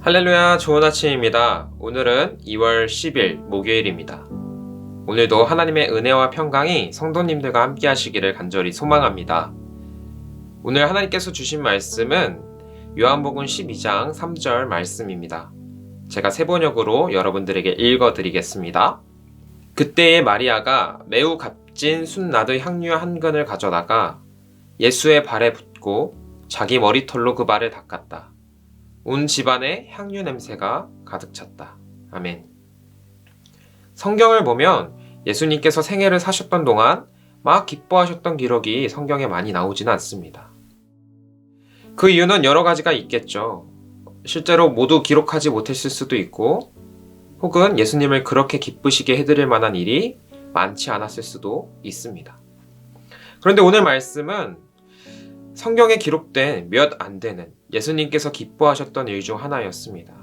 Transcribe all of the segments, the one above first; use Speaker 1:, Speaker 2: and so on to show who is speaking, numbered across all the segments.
Speaker 1: 할렐루야, 좋은 아침입니다. 오늘은 2월 10일 목요일입니다. 오늘도 하나님의 은혜와 평강이 성도님들과 함께 하시기를 간절히 소망합니다. 오늘 하나님께서 주신 말씀은 요한복음 12장 3절 말씀입니다. 제가 세번역으로 여러분들에게 읽어드리겠습니다. 그때의 마리아가 매우 값진 순나드 향유 한 근을 가져다가 예수의 발에 붓고 자기 머리털로 그 발을 닦았다. 온 집안에 향유 냄새가 가득 찼다. 아멘. 성경을 보면 예수님께서 생애를 사셨던 동안 막 기뻐하셨던 기록이 성경에 많이 나오지는 않습니다. 그 이유는 여러 가지가 있겠죠. 실제로 모두 기록하지 못했을 수도 있고, 혹은 예수님을 그렇게 기쁘시게 해드릴 만한 일이 많지 않았을 수도 있습니다. 그런데 오늘 말씀은 성경에 기록된 몇 안 되는 예수님께서 기뻐하셨던 일 중 하나였습니다.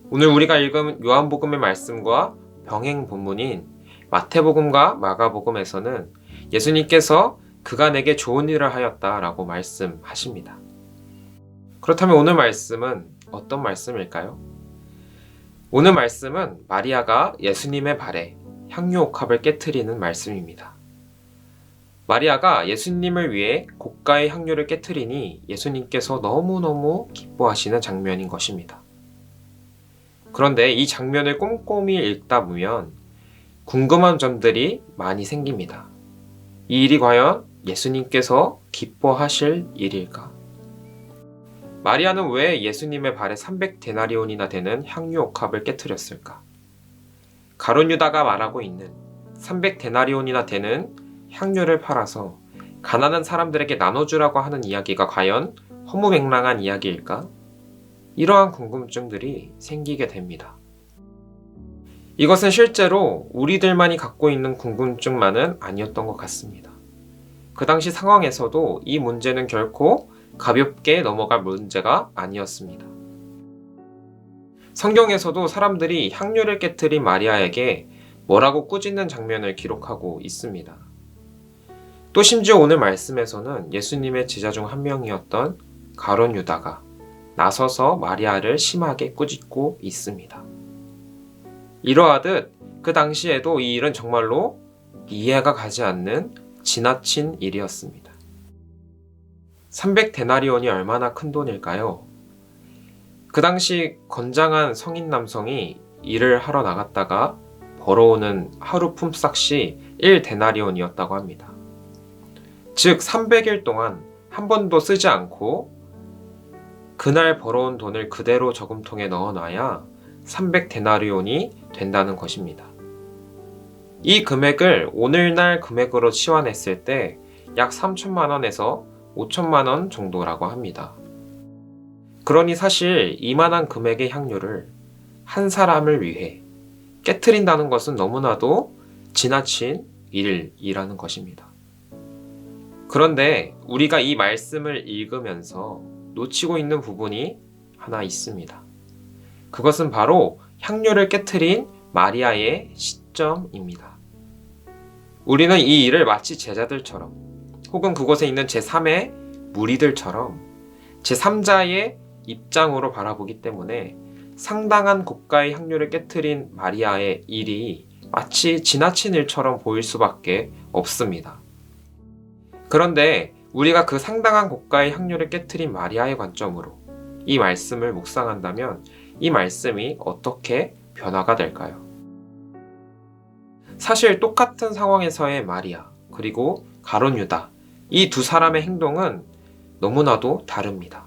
Speaker 1: 오늘 우리가 읽은 요한복음의 말씀과 병행 본문인 마태복음과 마가복음에서는 예수님께서 그가 내게 좋은 일을 하였다라고 말씀하십니다. 그렇다면 오늘 말씀은 어떤 말씀일까요? 오늘 말씀은 마리아가 예수님의 발에 향유 옥합을 깨트리는 말씀입니다. 마리아가 예수님을 위해 고가의 향유를 깨트리니 예수님께서 너무너무 기뻐하시는 장면인 것입니다. 그런데 이 장면을 꼼꼼히 읽다 보면 궁금한 점들이 많이 생깁니다. 이 일이 과연 예수님께서 기뻐하실 일일까? 마리아는 왜 예수님의 발에 300데나리온이나 되는 향유 옥합을 깨트렸을까? 가룟 유다가 말하고 있는 300데나리온이나 되는 향유를 팔아서 가난한 사람들에게 나눠주라고 하는 이야기가 과연 허무맹랑한 이야기일까? 이러한 궁금증들이 생기게 됩니다. 이것은 실제로 우리들만이 갖고 있는 궁금증만은 아니었던 것 같습니다. 그 당시 상황에서도 이 문제는 결코 가볍게 넘어갈 문제가 아니었습니다. 성경에서도 사람들이 향유를 깨트린 마리아에게 뭐라고 꾸짖는 장면을 기록하고 있습니다. 또 심지어 오늘 말씀에서는 예수님의 제자 중 한 명이었던 가룟 유다가 나서서 마리아를 심하게 꾸짖고 있습니다. 이러하듯 그 당시에도 이 일은 정말로 이해가 가지 않는 지나친 일이었습니다. 300데나리온이 얼마나 큰 돈일까요? 그 당시 건장한 성인 남성이 일을 하러 나갔다가 벌어오는 하루 품삯이 1데나리온이었다고 합니다. 즉 300일 동안 한 번도 쓰지 않고 그날 벌어온 돈을 그대로 저금통에 넣어놔야 300데나리온이 된다는 것입니다. 이 금액을 오늘날 금액으로 치환했을 때 약 3천만 원에서 5천만 원 정도라고 합니다. 그러니 사실 이만한 금액의 향유를 한 사람을 위해 깨트린다는 것은 너무나도 지나친 일이라는 것입니다. 그런데 우리가 이 말씀을 읽으면서 놓치고 있는 부분이 하나 있습니다. 그것은 바로 향유를 깨트린 마리아의 시점입니다. 우리는 이 일을 마치 제자들처럼 혹은 그곳에 있는 제3의 무리들처럼 제3자의 입장으로 바라보기 때문에 상당한 고가의 향유를 깨트린 마리아의 일이 마치 지나친 일처럼 보일 수밖에 없습니다. 그런데 우리가 그 상당한 고가의 향유를 깨트린 마리아의 관점으로 이 말씀을 묵상한다면 이 말씀이 어떻게 변화가 될까요? 사실 똑같은 상황에서의 마리아 그리고 가룟 유다 이 두 사람의 행동은 너무나도 다릅니다.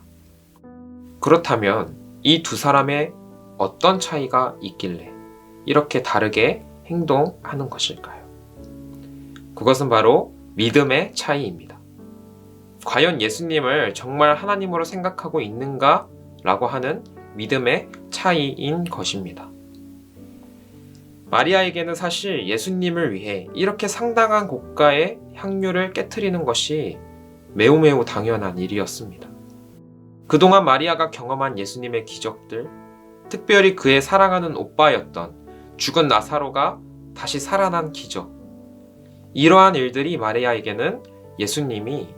Speaker 1: 그렇다면 이 두 사람의 어떤 차이가 있길래 이렇게 다르게 행동하는 것일까요? 그것은 바로 믿음의 차이입니다. 과연 예수님을 정말 하나님으로 생각하고 있는가? 라고 하는 믿음의 차이인 것입니다. 마리아에게는 사실 예수님을 위해 이렇게 상당한 고가의 향유를 깨트리는 것이 매우 당연한 일이었습니다. 그동안 마리아가 경험한 예수님의 기적들, 특별히 그의 사랑하는 오빠였던 죽은 나사로가 다시 살아난 기적, 이러한 일들이 마리아에게는 예수님이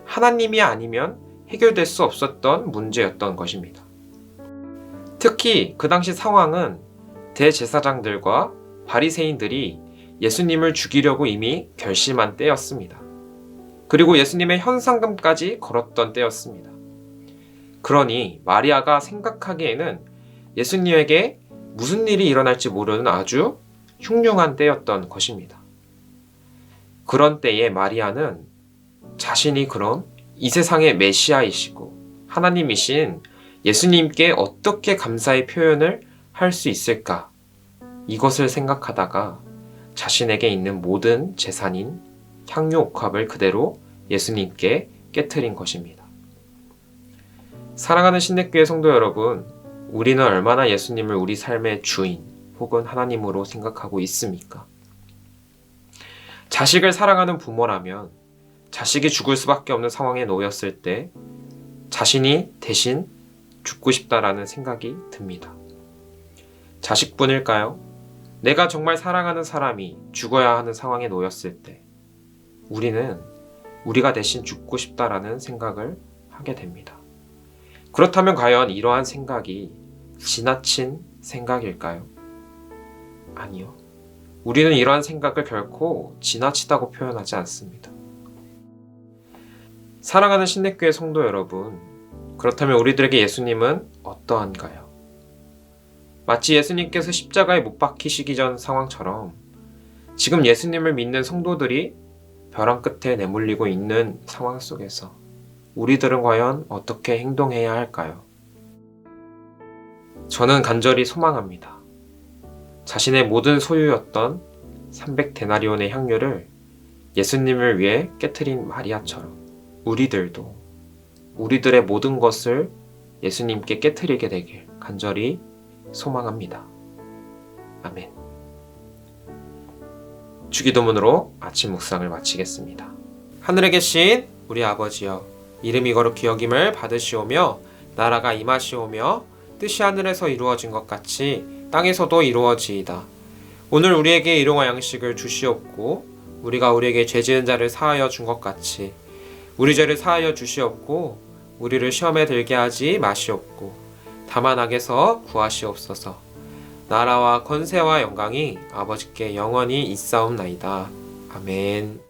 Speaker 1: 하나님이 아니면 해결될 수 없었던 문제였던 것입니다. 특히 그 당시 상황은 대제사장들과 바리새인들이 예수님을 죽이려고 이미 결심한 때였습니다. 그리고 예수님의 현상금까지 걸었던 때였습니다. 그러니 마리아가 생각하기에는 예수님에게 무슨 일이 일어날지 모르는 아주 흉흉한 때였던 것입니다. 그런 때에 마리아는 자신이 그럼 이 세상의 메시아이시고 하나님이신 예수님께 어떻게 감사의 표현을 할 수 있을까? 이것을 생각하다가 자신에게 있는 모든 재산인 향유 옥합을 그대로 예수님께 깨트린 것입니다. 사랑하는 신내교회 성도 여러분, 우리는 얼마나 예수님을 우리 삶의 주인 혹은 하나님으로 생각하고 있습니까? 자식을 사랑하는 부모라면 자식이 죽을 수밖에 없는 상황에 놓였을 때 자신이 대신 죽고 싶다라는 생각이 듭니다. 자식뿐일까요? 내가 정말 사랑하는 사람이 죽어야 하는 상황에 놓였을 때 우리는 우리가 대신 죽고 싶다라는 생각을 하게 됩니다. 그렇다면 과연 이러한 생각이 지나친 생각일까요? 아니요. 우리는 이러한 생각을 결코 지나치다고 표현하지 않습니다. 사랑하는 신내교회 성도 여러분, 그렇다면 우리들에게 예수님은 어떠한가요? 마치 예수님께서 십자가에 못 박히시기 전 상황처럼 지금 예수님을 믿는 성도들이 벼랑 끝에 내몰리고 있는 상황 속에서 우리들은 과연 어떻게 행동해야 할까요? 저는 간절히 소망합니다. 자신의 모든 소유였던 300데나리온의 향유를 예수님을 위해 깨트린 마리아처럼 우리들도 우리들의 모든 것을 예수님께 깨트리게 되길 간절히 소망합니다. 아멘. 주기도문으로 아침 묵상을 마치겠습니다. 하늘에 계신 우리 아버지여, 이름이 거룩히 여김을 받으시오며 나라가 임하시오며 뜻이 하늘에서 이루어진 것 같이 땅에서도 이루어지이다. 오늘 우리에게 일용할 양식을 주시옵고 우리가 우리에게 죄 지은 자를 사하여 준 것 같이 우리 죄를 사하여 주시옵고 우리를 시험에 들게 하지 마시옵고 다만 악에서 구하시옵소서. 나라와 권세와 영광이 아버지께 영원히 있사옵나이다. 아멘.